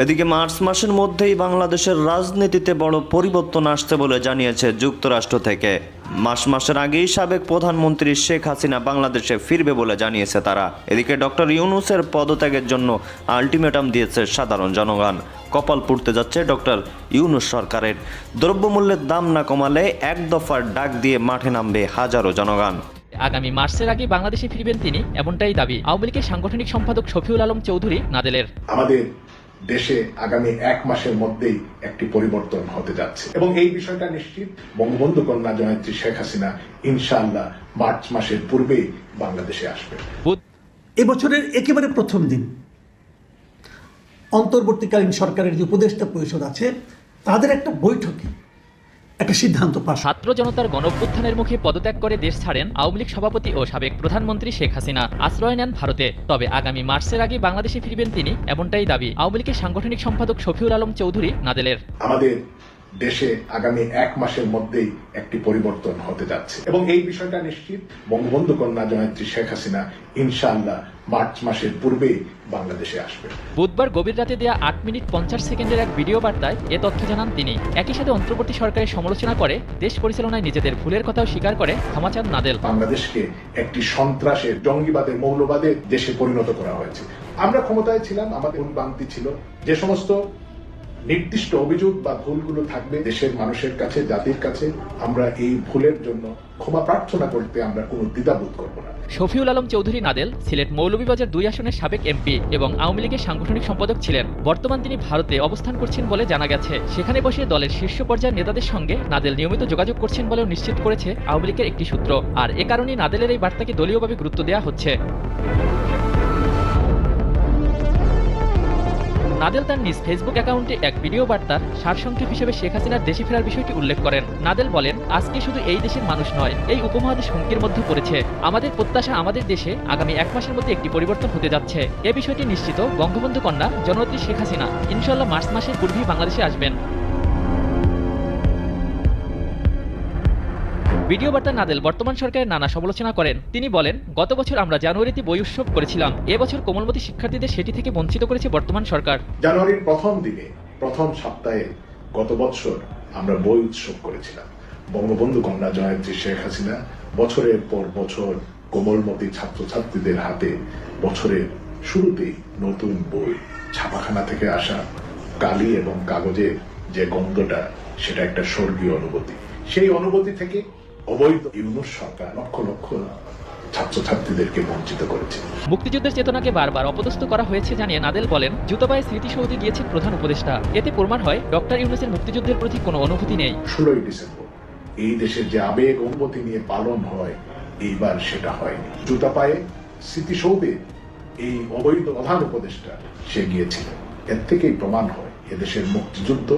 এদিকে মার্চ মাসের মধ্যেই বাংলাদেশের রাজনীতিতে বড় পরিবর্তন আসছে বলে জানিয়েছে যুক্তরাষ্ট্র থেকে। মাসের আগেই সাবেক প্রধানমন্ত্রী শেখ হাসিনা বাংলাদেশে ফিরবে বলে জানিয়েছে তারা। এদিকে ডক্টর ইউনূসের পদত্যাগের জন্য আলটিমেটাম দিয়েছে সাধারণ জনগণ। কপাল পুড়তে যাচ্ছে ডক্টর ইউনূস সরকারের। দ্রব্যমূল্যের দাম না কমালে এক দফার ডাক দিয়ে মাঠে নামবে হাজারো জনগণ। আগামী মার্চের আগে বাংলাদেশে ফিরবেন তিনি, এমনটাই দাবি আওয়ামী লীগের সাংগঠনিক সম্পাদক শফিউল আলম চৌধুরী নাদেলের। আমাদের দেশে আগামী 1 মাসের মধ্যেই একটি পরিবর্তন হতে যাচ্ছে এবং এই বিষয়টা নিশ্চিত বঙ্গবন্ধু কন্যা জয়ন্তী শেখ হাসিনা ইনশাআল্লাহ মার্চ মাসের পূর্বেই বাংলাদেশে আসবে। এবছরের একেবারে প্রথম দিন অন্তর্বর্তীকালীন সরকারের যে উপদেষ্টা পরিষদ আছে তাদের একটা বৈঠকে একটা সিদ্ধান্ত পাস। ছাত্র জনতার গণঅভ্যুত্থানের মুখে পদত্যাগ করে দেশ ছাড়েন আওয়ামী লীগ সভাপতি ও সাবেক প্রধানমন্ত্রী শেখ হাসিনা। আশ্রয় নেন ভারতে। তবে আগামী মার্চের আগে বাংলাদেশে ফিরবেন তিনি, এমনটাই দাবি আওয়ামী লীগের সাংগঠনিক সম্পাদক শফিউল আলম চৌধুরী নাদেলের। আমাদের দেশে আগামী 1 মাসের মধ্যেই একটি পরিবর্তন হতে যাচ্ছে এবং এই বিষয়টা নিশ্চিত বঙ্গবন্ধু কন্যা জয়ন্তী শেখ হাসিনা ইনশাআল্লাহ মার্চ মাসের পূর্বেই বাংলাদেশে আসবে। বুধবার গভীর রাতে দেয়া 8 মিনিট 50 সেকেন্ডের এক ভিডিও বার্তায় এ তথ্য জানান তিনি। একই সাথে অন্তর্বর্তী সরকারের সমালোচনা করে দেশ পরিচালনায় নিজেদের ভুলের কথাও স্বীকার করে ক্ষমা চান নাদেল। বাংলাদেশকে একটি সন্ত্রাসের, জঙ্গিবাদের, মৌলবাদের দেশে পরিণত করা হয়েছে। আমরা ক্ষমতায় ছিলাম, আমাদের অনুবান্তি ছিল। যে সমস্ত নির্দিষ্ট অভিযোগ বা ভুলগুলো থাকবে দেশের মানুষের কাছে, জাতির কাছে, আমরা এই ভুলের জন্য ক্ষমা প্রার্থনা করতে আমরা কোনো দ্বিধাবোধ করব না। শফিউল আলম চৌধুরী নাদেল সিলেট মৌলভীবাজার 2 আসনের সাবেক এমপি এবং আওয়ামী লীগের সাংগঠনিক সম্পাদক ছিলেন। বর্তমান তিনি ভারতে অবস্থান করছেন বলে জানা গেছে। সেখানে বসে দলের শীর্ষ পর্যায়ের নেতাদের সঙ্গে নাদেল নিয়মিত যোগাযোগ করছেন বলেও নিশ্চিত করেছে আওয়ামী লীগের একটি সূত্র। আর এ কারণেই নাদেলের এই বার্তাকে দলীয়ভাবে গুরুত্ব দেওয়া হচ্ছে। নাদেল তার নিজ ফেসবুক অ্যাকাউন্টে এক ভিডিও বার্তার সারসংক্ষেপ হিসেবে শেখ হাসিনার দেশে ফেরার বিষয়টি উল্লেখ করেন। নাদেল বলেন, আজকে শুধু এই দেশের মানুষ নয়, এই উপমহাদেশ হুমকির মধ্যে পড়েছে। আমাদের প্রত্যাশা আমাদের দেশে আগামী 1 মাসের মধ্যে একটি পরিবর্তন হতে যাচ্ছে। এ বিষয়টি নিশ্চিত বঙ্গবন্ধু কন্যা জননেত্রী শেখ হাসিনা ইনশাআল্লাহ মার্চ মাসের পূর্বেই বাংলাদেশে আসবেন। ভিডিও বার্তা নাদেল বর্তমান সরকারের নানা সমালোচনা করেন। তিনি বলেন, গত বছর আমরা জানুয়ারিতে বই উৎসব করেছিলাম। এবছর কোমলমতি শিক্ষার্থীদের সেটি থেকে বঞ্চিত করেছে বর্তমান সরকার। জানুয়ারির প্রথম দিনে, প্রথম সপ্তাহে গত বছর আমরা বই উৎসব করেছিলাম। বঙ্গবন্ধু কন্যা জয়ন্তী শেখ হাসিনা বছরের পর বছর কোমলমতি ছাত্রছাত্রীদের হাতে বছরের শুরুতেই নতুন বই, ছাপাখানা থেকে আসা কালি এবং কাগজের যে গন্ধটা, সেটা একটা স্বর্গীয় অনুভূতি। সেই অনুভূতি থেকে অবৈধ ইউনূস সরকার লক্ষ লক্ষ ছাত্রছাত্রীদেরকে বঞ্চিত করেছে। মুক্তিযুদ্ধের চেতনাকে বারবার অপদস্থ করা হয়েছে জানিয়ে নাদেল বলেন, জুতাপায়ে স্মৃতিসৌধে গিয়েছেন প্রধান উপদেষ্টা। এতে প্রমাণ হয় ডক্টর ইউনূসের মুক্তিযুদ্ধের প্রতি কোনো অনুভূতি নেই। 16ই ডিসেম্বর এই দেশের যে আবেগ অনুভূতি নিয়ে পালন হয়, এইবার সেটা হয়নি। জুতাপায়ে স্মৃতিসৌধে এই অবৈধ প্রধান উপদেষ্টা সে গিয়েছিলেন। এর থেকেই প্রমাণ হয় এদেশের মুক্তিযুদ্ধ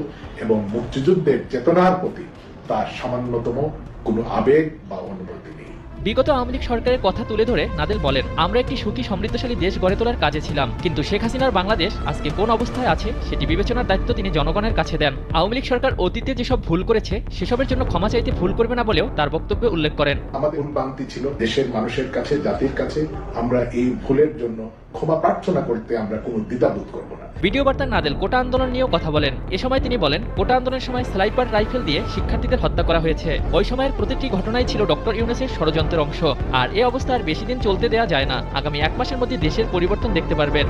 এবং মুক্তিযুদ্ধের চেতনার প্রতি তার সামান্যতম কোনো আবেগ বা অনুভূতি নেই। বিগত আওয়ামী লীগ সরকারের কথা তুলে ধরে নাদেল বলেন, আমরা একটি সুখী সমৃদ্ধশালী দেশ গড়ে তোলার কাজে ছিলাম, কিন্তু শেখ হাসিনার বাংলাদেশ আজকে কোন অবস্থায় আছে সেটি বিবেচনার দায়িত্ব তিনি জনগণের কাছে দেন। আওয়ামী লীগ সরকার অতীতে যেসব ভুল করেছে সেসবের জন্য ক্ষমা চাইতে ভুল করবে না বলেও তার বক্তব্যে উল্লেখ করেন। আমাদের অনুবান্তি ছিল দেশের মানুষের কাছে, জাতির কাছে, আমরা এই ভুলের জন্য ক্ষমা প্রার্থনা করতে আমরা কোনো দ্বিধাবোধ করব না। ভিডিও বার্তায় নাদেল কোটা আন্দোলন নিয়েও কথা বলেন। এ সময় তিনি বলেন, কোটা আন্দোলনের সময় স্নাইপার রাইফেল দিয়ে শিক্ষার্থীদের হত্যা করা হয়েছে। ওই সময়ের প্রতিটি ঘটনাই ছিল ডক্টর ইউনূসের ষড়যন্ত্রের অংশ। আর এই অবস্থা আর বেশি দিন চলতে দেওয়া যায় না। আগামী 1 মাসের মধ্যে দেশের পরিবর্তন দেখতে পারবেন।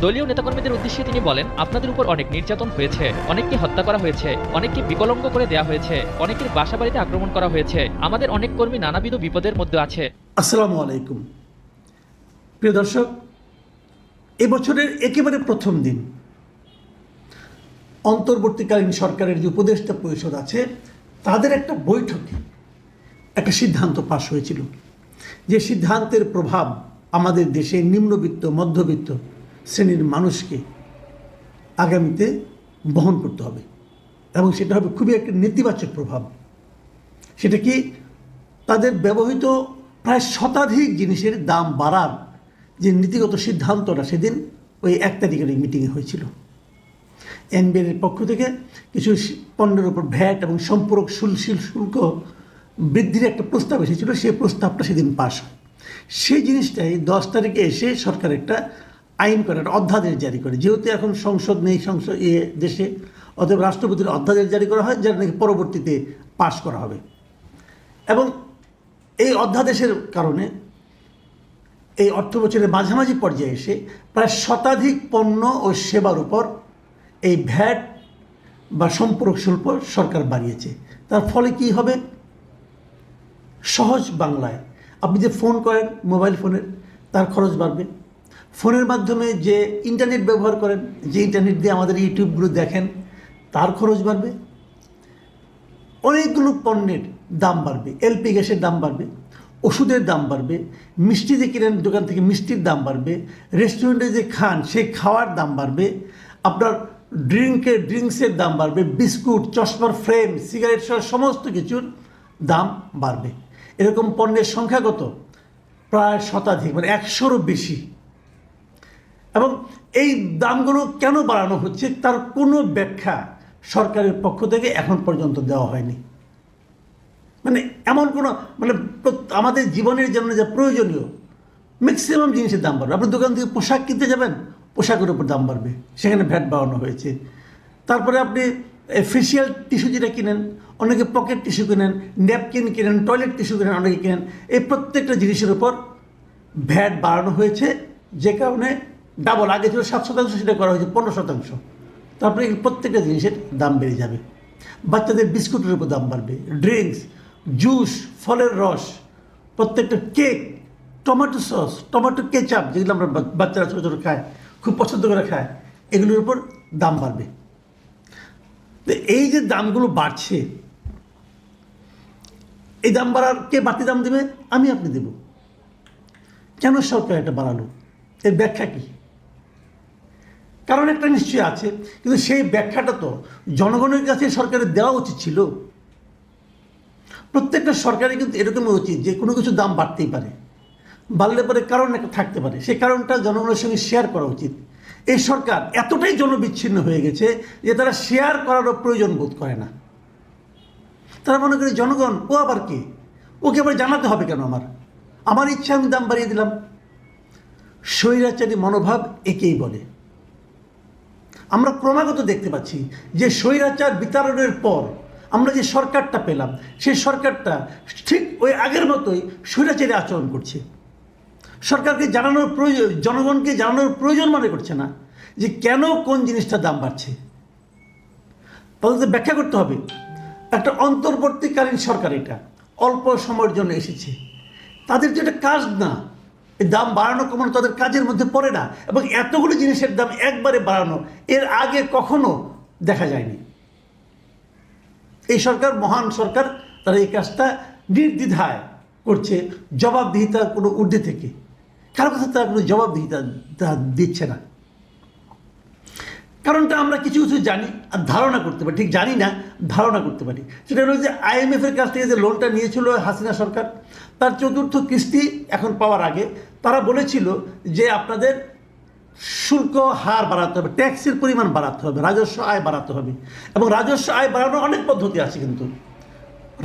দলীয় নেতাকর্মীদের উদ্দেশ্যে তিনি বলেন, আপনাদের উপর অনেক নির্যাতন হয়েছে, অনেককে হত্যা করা হয়েছে, অনেককে বিকলাঙ্গ করে দেওয়া হয়েছে, অনেকের বাসাবাড়িতে আক্রমণ করা হয়েছে। আমাদের অনেক কর্মী নানাবিধ বিপদের মধ্যে আছে। আসসালামু আলাইকুম প্রিয় দর্শক, এবছরের একেবারে প্রথম দিন অন্তর্বর্তীকালীন সরকারের যে উপদেষ্টা পরিষদ আছে তাদের একটা বৈঠকে একটা সিদ্ধান্ত পাস হয়েছিল, যে সিদ্ধান্তের প্রভাব আমাদের দেশে নিম্নবিত্ত, মধ্যবিত্ত শ্রেণীর মানুষকে আগামীতে বহন করতে হবে এবং সেটা হবে খুবই একটা নেতিবাচক প্রভাব। সেটা কি, তাদের ব্যবহৃত প্রায় শতাধিক জিনিসের দাম বাড়ার যে নীতিগত সিদ্ধান্তটা সেদিন ওই 1 তারিখের এই মিটিংয়ে হয়েছিল। এনবিআর পক্ষ থেকে কিছু পণ্যের উপর ভ্যাট এবং সম্পূরক শুল্ক বৃদ্ধির একটা প্রস্তাব এসেছিল। সেই প্রস্তাবটা সেদিন পাস হয়। সেই জিনিসটাই 10 তারিখে এসে সরকার একটা আইন করে, একটা অধ্যাদেশ জারি করে। যেহেতু এখন সংসদ নেই দেশে, অতএব রাষ্ট্রপতির অধ্যাদেশ জারি করা হয়, যেটা নাকি পরবর্তীতে পাশ করা হবে। এবং এই অধ্যাদেশের কারণে এই অর্থ বছরের মাঝামাঝি পর্যায়ে এসে প্রায় শতাধিক পণ্য ও সেবার উপর এই ভ্যাট বা সম্পূরক শুল্ক সরকার বাড়িয়েছে। তার ফলে কি হবে? সহজ বাংলায় আপনি যে ফোন করেন, মোবাইল ফোনের, তার খরচ বাড়বে। ফোনের মাধ্যমে যে ইন্টারনেট ব্যবহার করেন, যে ইন্টারনেট দিয়ে আমাদের ইউটিউবগুলো দেখেন, তার খরচ বাড়বে। অনেকগুলো পণ্যের দাম বাড়বে, এলপি গ্যাসের দাম বাড়বে, ওষুধের দাম বাড়বে, মিষ্টি যে কিনেন দোকান থেকে মিষ্টির দাম বাড়বে, রেস্টুরেন্টে যে খান সেই খাওয়ার দাম বাড়বে, আপনার ড্রিঙ্কসের দাম বাড়বে, বিস্কুট, চশমার ফ্রেম, সিগারেট সহ সমস্ত কিছুর দাম বাড়বে। এরকম পণ্যের সংখ্যা কত? প্রায় শতাধিক, মানে 100-রও বেশি। এবং এই দামগুলো কেন বাড়ানো হচ্ছে তার কোনো ব্যাখ্যা সরকারের পক্ষ থেকে এখন পর্যন্ত দেওয়া হয়নি। মানে এমন কোনো আমাদের জীবনের জন্য যা প্রয়োজনীয় ম্যাক্সিমাম জিনিসের দাম বাড়বে। আপনি দোকান থেকে পোশাক কিনতে যাবেন, পোশাকের উপর দাম বাড়বে, সেখানে ভ্যাট বাড়ানো হয়েছে। তারপরে আপনি ফেসিয়াল টিস্যু যেটা কিনেন, অনেকে পকেট টিস্যু কিনেন, ন্যাপকিন কিনেন, টয়লেট টিস্যু কিনেন, অনেকে কিনেন, এই প্রত্যেকটা জিনিসের উপর ভ্যাট বাড়ানো হয়েছে, যে কারণে ডাবল, আগে ছিল 7%, সেটা করা হয়েছে 15%। তারপরে এই প্রত্যেকটা জিনিসের দাম বেড়ে যাবে। বাচ্চাদের বিস্কুটের উপর দাম বাড়বে, ড্রিঙ্কস, জুস, ফলের রস, প্রত্যেকটা cake, tomato sauce, tomato ketchup, যেগুলো আমরা বাচ্চারা ছোটো ছোটো খায়, খুব পছন্দ করে খায়, এগুলোর উপর দাম বাড়বে। তো এই যে দামগুলো বাড়ছে, এই দাম বাড়ার কে বাড়তি দাম দেবে? আমি আপনি দেব। কেন সরকার এটা বাড়ালো? এর ব্যাখ্যা কি? কারণ একটা নিশ্চয়ই আছে, কিন্তু সেই ব্যাখ্যাটা তো জনগণের কাছে সরকারের দেওয়া উচিত ছিল। প্রত্যেকটা সরকারই কিন্তু এরকমই উচিত যে কোনো কিছু দাম বাড়তেই পারে, বাড়লে পরে কারণ একটা থাকতে পারে, সেই কারণটা জনগণের সঙ্গে শেয়ার করা উচিত। এই সরকার এতটাই জনবিচ্ছিন্ন হয়ে গেছে যে তারা শেয়ার করারও প্রয়োজন বোধ করে না। তারা মনে করে জনগণ ও আবার কে, ওকে আবার জানাতে হবে কেন? আমার ইচ্ছা আমি দাম বাড়িয়ে দিলাম। স্বৈরাচারী মনোভাব একেই বলে। আমরা ক্রমাগত দেখতে পাচ্ছি যে স্বৈরাচার বিতাড়নের পর আমরা যে সরকারটা পেলাম, সেই সরকারটা ঠিক ওই আগের মতোই স্বৈরাচারী আচরণ করছে। সরকারকে জানানোর প্রয়োজন, জনগণকে জানানোর প্রয়োজন মনে করছে না যে কেন কোন জিনিসটার দাম বাড়ছে। তাদের ব্যাখ্যা করতে হবে। একটা অন্তর্বর্তীকালীন সরকার, এটা অল্প সময়ের জন্য এসেছে, তাদের যেটা কাজ না, এই দাম বাড়ানো কমানো তাদের কাজের মধ্যে পড়ে না। এবং এতগুলো জিনিসের দাম একবারে বাড়ানো এর আগে কখনো দেখা যায়নি। এই সরকার মহান সরকার, তারা এই কাজটা নির্দ্বিধায় করছে, জবাবদিহিতার কোনো ঊর্ধ্বে থেকে। কারো কাছে তারা কোনো জবাবদিহিতা দিচ্ছে না। কারণটা আমরা কিছু কিছু জানি আর ধারণা করতে পারি, ঠিক জানি না, ধারণা করতে পারি। সেটা হলো যে IMF-এর কাছ থেকে যে লোনটা নিয়েছিল হাসিনা সরকার, তার 4র্থ কিস্তি এখন পাওয়ার আগে তারা বলেছিল যে আপনাদের শুল্ক হার বাড়াতে হবে, ট্যাক্সের পরিমাণ বাড়াতে হবে, রাজস্ব আয় বাড়াতে হবে। এবং রাজস্ব আয় বাড়ানোর অনেক পদ্ধতি আছে, কিন্তু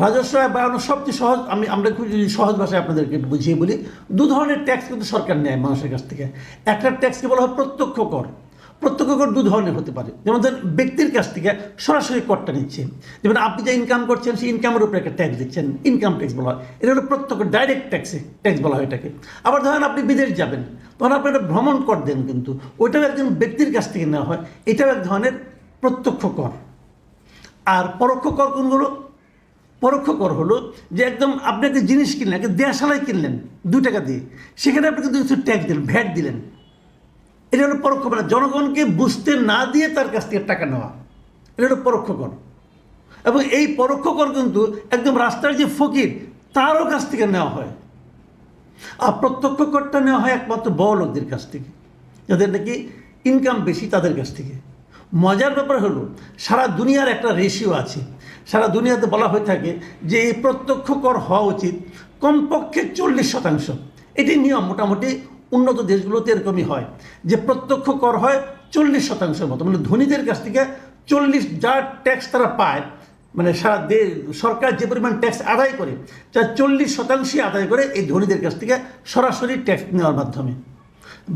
রাজস্ব আয় বাড়ানো সবচেয়ে সহজ, আমরা খুব সহজ ভাষায় আপনাদেরকে বুঝিয়ে বলি। 2 ধরনের ট্যাক্স কিন্তু সরকার নেয় মানুষের কাছ থেকে। একটা ট্যাক্সকে বলা হয় প্রত্যক্ষ কর। প্রত্যক্ষ কর 2 ধরনের হতে পারে। যেমন ব্যক্তির কাছ থেকে সরাসরি করটা নিচ্ছে, যেমন আপনি যা ইনকাম করছেন সেই ইনকামের উপরে একটা ট্যাক্স দিচ্ছেন, ইনকাম ট্যাক্স বলা হয়। এটা হলো প্রত্যক্ষ, ডাইরেক্ট ট্যাক্স বলা হয় এটাকে। আবার ধরেন আপনি বিদেশ যাবেন, তখন আপনি একটা ভ্রমণ কর দেন, কিন্তু ওইটাও একজন ব্যক্তির কাছ থেকে নেওয়া হয়, এটাও এক ধরনের প্রত্যক্ষ কর। আর পরোক্ষ কর কোনগুলো? পরোক্ষ কর হলো যে একদম আপনি একটা জিনিস কিনলেন, একটা দেশালায় কিনলেন 2 টাকা দিয়ে, সেখানে আপনি কিন্তু কিছু ট্যাক্স দিলেন, ভ্যাট দিলেন। এটা হলো পরোক্ষ কর। জনগণকে বুঝতে না দিয়ে তার কাছ থেকে টাকা নেওয়া, এটা হলো পরোক্ষ কর। এবং এই পরোক্ষ কর কিন্তু একদম রাস্তার যে ফকির তারও কাছ থেকে নেওয়া হয়। আর প্রত্যক্ষ করটা নেওয়া হয় একমাত্র বড় লোকদের কাছ থেকে, যাদের নাকি ইনকাম বেশি, তাদের কাছ থেকে। মজার ব্যাপার হলো সারা দুনিয়ার একটা রেশিও আছে। সারা দুনিয়াতে বলা হয়ে থাকে যে এই প্রত্যক্ষ কর হওয়া উচিত কমপক্ষে 40%। এটি নিয়ম, মোটামুটি উন্নত দেশগুলোতে এরকমই হয় যে প্রত্যক্ষ কর হয় 40%-এর মতো। মানে ধনীদের কাছ থেকে 40 যা ট্যাক্স তারা পায় মানে সরকার যে পরিমাণ ট্যাক্স আদায় করে তার 40% আদায় করে এই ধনীদের কাছ থেকে সরাসরি ট্যাক্স নেওয়ার মাধ্যমে।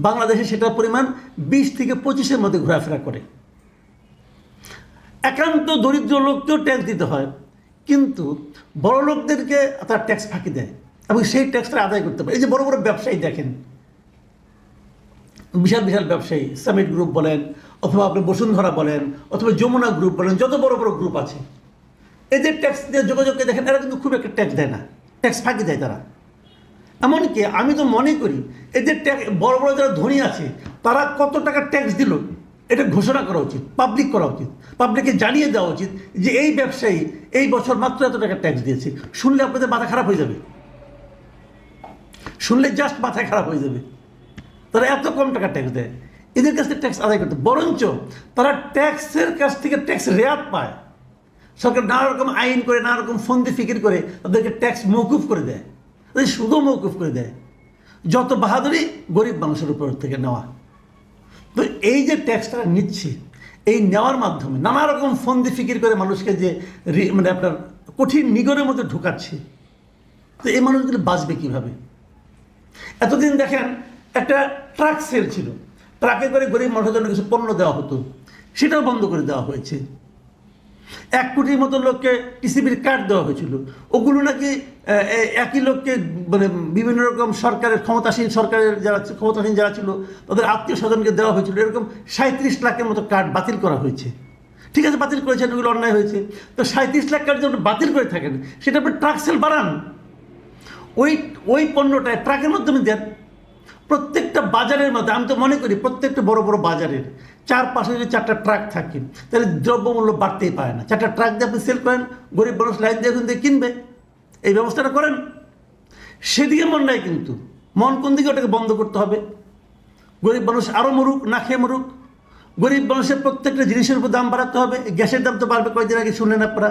বাংলাদেশে সেটার পরিমাণ 20 থেকে 25-এর মধ্যে ঘোরাফেরা করে। একান্ত দরিদ্র লোককেও ট্যাক্স দিতে হয়, কিন্তু বড় লোকদেরকে তার ট্যাক্স ফাঁকি দেয় এবং সেই ট্যাক্সটা আদায় করতে পারে। এই যে বড় বড় ব্যবসায়ী দেখেন, বিশাল বিশাল ব্যবসায়ী, সামিট গ্রুপ বলেন অথবা আপনি বসুন্ধরা বলেন অথবা যমুনা গ্রুপ বলেন, যত বড় বড় গ্রুপ আছে, এদের ট্যাক্স দিয়ে যোগাযোগকে দেখেন, এরা কিন্তু খুব একটা ট্যাক্স দেয় না, ট্যাক্স ফাঁকি দেয় তারা। এমনকি আমি তো মনে করি এদের ট্যাক্স, বড় বড় যারা ধনী আছে তারা কত টাকা ট্যাক্স দিল এটা ঘোষণা করা উচিত, পাবলিক করা উচিত, পাবলিককে জানিয়ে দেওয়া উচিত যে এই ব্যবসায়ী এই বছর মাত্র এত টাকা ট্যাক্স দিয়েছে। শুনলে আপনাদের মাথা খারাপ হয়ে যাবে, শুনলে জাস্ট মাথা খারাপ হয়ে যাবে। তারা এত কম টাকা ট্যাক্স দেয়, এদের কাছ থেকে ট্যাক্স আদায় করতে, বরঞ্চ তারা ট্যাক্সের কাছ থেকে ট্যাক্স রেয়াত পায়। সরকার নানা রকম আইন করে, নানা রকম ফন্দি ফিকির করে তাদেরকে ট্যাক্স মৌকুফ করে দেয়, তাদের সুদও মৌকুফ করে দেয়। যত বাহাদুরি গরিব মানুষের উপর থেকে নেওয়া। তো এই যে ট্যাক্সটা নিচ্ছে, এই নেওয়ার মাধ্যমে নানা রকম ফন্দি ফিকির করে মানুষকে যে মানে আপনার কঠিন নিগড়ের মধ্যে ঢুকাচ্ছে, তো এই মানুষগুলো বাঁচবে কীভাবে? এতদিন দেখেন একটা ট্রাক সেল ছিল, ট্রাকে করে গরিব মানুষের জন্য কিছু পণ্য দেওয়া হতো, সেটাও বন্ধ করে দেওয়া হয়েছে। 1 কোটির মতো লোককে টিসিবির কার্ড দেওয়া হয়েছিল, ওগুলো নাকি একই লোককে মানে বিভিন্ন রকম সরকারের সরকারের যারা ছিল তাদের আত্মীয় স্বজনকে দেওয়া হয়েছিল। এরকম 37 লাখের মতো কার্ড বাতিল করা হয়েছে। ঠিক আছে, বাতিল করেছেন, ওগুলো অন্যায় হয়েছে। তো 37 লাখ কার্ড যখন বাতিল করে থাকেন, সেটা আপনি ট্রাক সেল বাড়ান, ওই পণ্যটায় ট্রাকের মাধ্যমে দেন। প্রত্যেকটা বাজারের মধ্যে, আমি তো মনে করি প্রত্যেকটা বড় বড় বাজারের চারপাশে যদি 4টা ট্রাক থাকে তাহলে দ্রব্যমূল্য বাড়তেই পারে না। 4টা ট্রাক দিয়ে আপনি সেল করেন, গরিব মানুষ লাইন দিয়ে দিয়ে কিনবে, এই ব্যবস্থাটা করেন। সেদিকে মন নাই, কিন্তু মন কোন দিকে? ওটাকে বন্ধ করতে হবে। গরিব মানুষ আরও মরুক, না খেয়ে মরুক। গরিব মানুষের প্রত্যেকটা জিনিসের উপর দাম বাড়াতে হবে। গ্যাসের দাম তো বাড়বে, কয়েকদিন আগে শুনলেন আপনারা,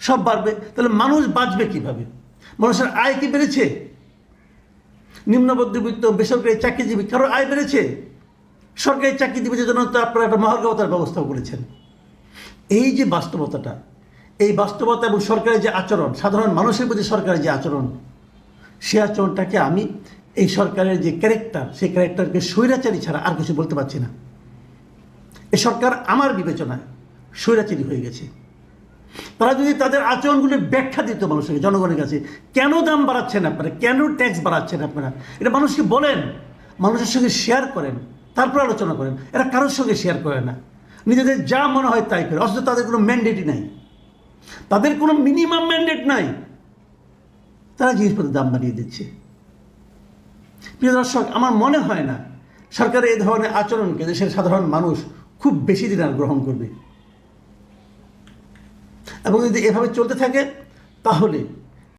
সব বাড়বে। তাহলে মানুষ বাঁচবে কীভাবে? মানুষের আয় কি বেড়েছে? নিম্ন মধ্যবিত্ত বেসরকারি চাকরিজীবী কারো আয় বেড়েছে? সরকারি চাকরিজীবীদের জন্য তো আপনারা একটা মহার্ঘভাতার ব্যবস্থা করেছেন। এই যে বাস্তবতাটা, এই বাস্তবতা এবং সরকারের যে আচরণ, সাধারণ মানুষের প্রতি সরকারের যে আচরণ, সে আচরণটাকে আমি এই সরকারের যে ক্যারেক্টার, সেই ক্যারেক্টারকে স্বৈরাচারী ছাড়া আর কিছু বলতে পারছি না। এই সরকার আমার বিবেচনায় স্বৈরাচারী হয়ে গেছে। তারা যদি তাদের আচরণগুলি ব্যাখ্যা দিত মানুষের, জনগণের কাছে, কেন দাম বাড়াচ্ছেন আপনারা, কেন ট্যাক্স বাড়াচ্ছেন আপনারা, এটা মানুষকে বলেন, মানুষের সঙ্গে শেয়ার করেন, তারপর আলোচনা করেন। এরা কারোর সঙ্গে শেয়ার করে না, নিজেদের যা মনে হয় তাই করে, অথচ তাদের কোনো ম্যান্ডেটই নাই, তাদের কোনো মিনিমাম ম্যান্ডেট নাই, তারা জিনিসপত্রের দাম বাড়িয়ে দিচ্ছে। প্রিয় দর্শক, আমার মনে হয় না সরকারের এই ধরনের আচরণকে দেশের সাধারণ মানুষ খুব বেশি দিন আর গ্রহণ করবে। এবং যদি এভাবে চলতে থাকে তাহলে